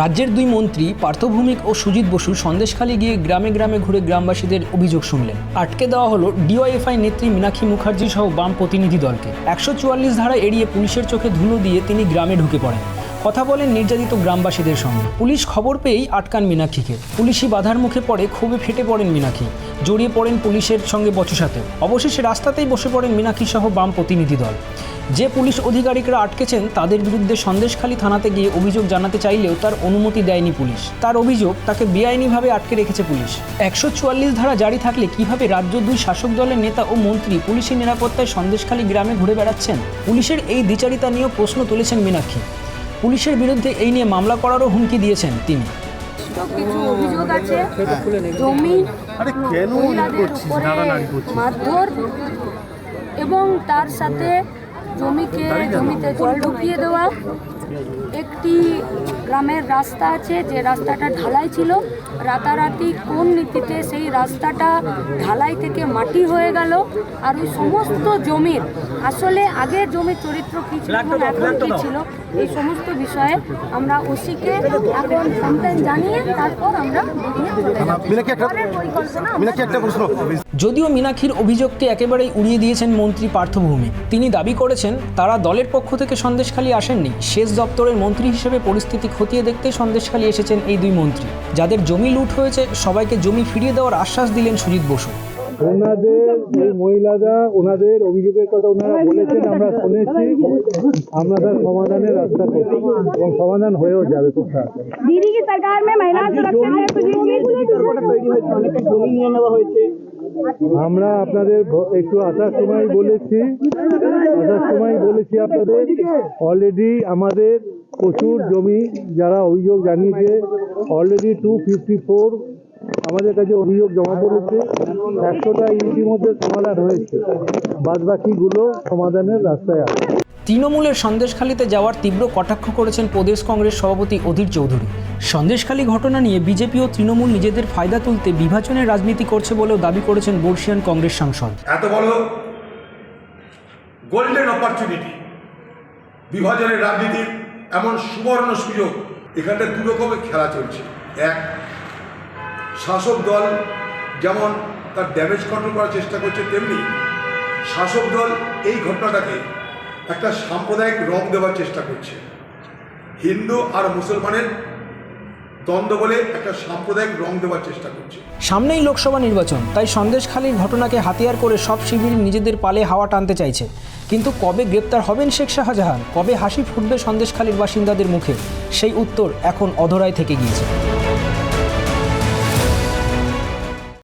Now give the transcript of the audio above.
রাজ্যের দুই মন্ত্রী পার্থ ভৌমিক ও সুজিত বসু সন্দেশখালী গিয়ে গ্রামে গ্রামে ঘুরে গ্রামবাসীদের অভিযোগ শুনলেন। আটকে দেওয়া হলো ডিওয়াইএফআই নেত্রী মীনাক্ষী মুখার্জি সহ বাম প্রতিনিধি দলকে। 144 ধারা এড়িয়ে পুলিশের চোখে ধুলো দিয়ে তিনি গ্রামে ঢুকে পড়েন। কথা বলেন নির্যাতিত গ্রামবাসীদের সঙ্গে। পুলিশ খবর পেয়েই আটকান মীনাক্ষীকে। পুলিশি বাধার মুখে পড়ে ক্ষোভে ফেটে পড়েন মীনাক্ষী, জড়িয়ে পড়েন পুলিশের সঙ্গে বচসাতে। অবশেষে রাস্তাতেই বসে পড়েন মীনাক্ষী সহ বাম প্রতিনিধি দল। যে পুলিশ আধিকারিকরা আটকেছেন তাদের বিরুদ্ধে সন্দেশখালী থানাতে গিয়ে অভিযোগ জানাতে চাইলেও তার অনুমতি দেয়নি পুলিশ। তার অভিযোগ, তাকে বেআইনিভাবে আটকে রেখেছে পুলিশ। 144 ধারা জারি থাকলে কিভাবে রাজ্য দুই শাসক দলের নেতা ও মন্ত্রী পুলিশের নিরাপত্তায় সন্দেশখালী গ্রামে ঘুরে বেড়াচ্ছেন? পুলিশের এই দ্বিচারিতা নিয়েও প্রশ্ন তুলেছেন মীনাক্ষী। পুলিশের বিরুদ্ধে এই নিয়ে মামলা করারও হুমকি দিয়েছেন তিনি। কিছু অভিযোগ আছে, জমি মারধর এবং তার সাথে জমিতে জল ঢুকিয়ে দেওয়া। একটি গ্রামের রাস্তা আছে, যে রাস্তাটা ঢালাই ছিল, রাতারাতি কোন নীতিতে সেই রাস্তাটা ঢালাই থেকে মাটি হয়ে গেল। আর ওই সমস্ত জমির আসলে আগের জমির চরিত্র কী ছিল, এখন কী ছিল, এই সমস্ত বিষয়ে আমরা ওসিকে এখন কমপ্লেন জানিয়ে তারপর আমরা যদিও মীনাক্ষীর অভিযোগকে একেবারেই উড়িয়ে দিয়েছেন মন্ত্রী পার্থ ভৌমিক। তিনি দাবি করেছেন তারা দলের পক্ষ থেকে সন্দেশখালী আসেননি। সেচ দপ্তরের মন্ত্রী হিসেবে পরিস্থিতি খতিয়ে দেখতে সন্দেশখালী এসেছেন এই দুই মন্ত্রী। যাদের জমি লুট হয়েছে সবাইকে জমি ফিরিয়ে দেওয়ার আশ্বাস দিলেন সুজিত বসু। ওনাদের এই মহিলারা ওনাদের অভিযোগের কথা ওনারা বলেছেন, আমরা শুনেছি। আমরা তার সমাধানের রাস্তা করছি এবং সমাধান হয়েও যাবে খুব তাড়াতাড়ি। দিদি কি সরকার মে মহিলা আমরা আপনাদের একটু আসার সময় বলেছি আপনাদের অলরেডি আমাদের প্রচুর জমি যারা অভিযোগ জানিয়েছে, অলরেডি 254 আমাদের কাছে অভিযোগ জমা পড়েছে। 100টা ইতিমধ্যে সমাধান হয়েছে, বাদবাকিগুলো সমাধানের রাস্তায় আছে। তৃণমূলের সন্দেশখালীতে যাওয়ার তীব্র কটাক্ষ করেছেন প্রদেশ কংগ্রেস সভাপতি অধীর চৌধুরী। সন্দেশখালী ঘটনা নিয়ে বিজেপি ও তৃণমূল নিজেদের ফায়দা তুলতে বিভাজনের রাজনীতি করছে বলেও দাবি করেছেন বর্ষিয়ান কংগ্রেস সাংসদ। এত বড় গোল্ডেন অপরচুনিটি, বিভাজনের রাজনীতির এমন সুবর্ণ সুযোগ, এখানটা দু রকমের খেলা চলছে। এক, শাসক দল যেমন তার ড্যামেজ কন্ট্রোল করার চেষ্টা করছে, তেমনি শাসক দল এই ঘটনাটাকে একটা সাম্প্রদায়িক রং দেওয়ার চেষ্টা করছে। হিন্দু আর মুসলমানের দ্বন্দ্ব বলে একটা সাম্প্রদায়িক রং দেওয়ার চেষ্টা করছে। সামনেই লোকসভা নির্বাচন, তাই সন্দেশখালীর ঘটনাকে হাতিয়ার করে সব শিবির নিজেদের পালে হাওয়া টানতে চাইছে। কিন্তু কবে গ্রেপ্তার হবেন শেখ শাহজাহান, কবে হাসি ফুটবে সন্দেশখালীর বাসিন্দাদের মুখে, সেই উত্তর এখন অধরায় থেকে গিয়েছে।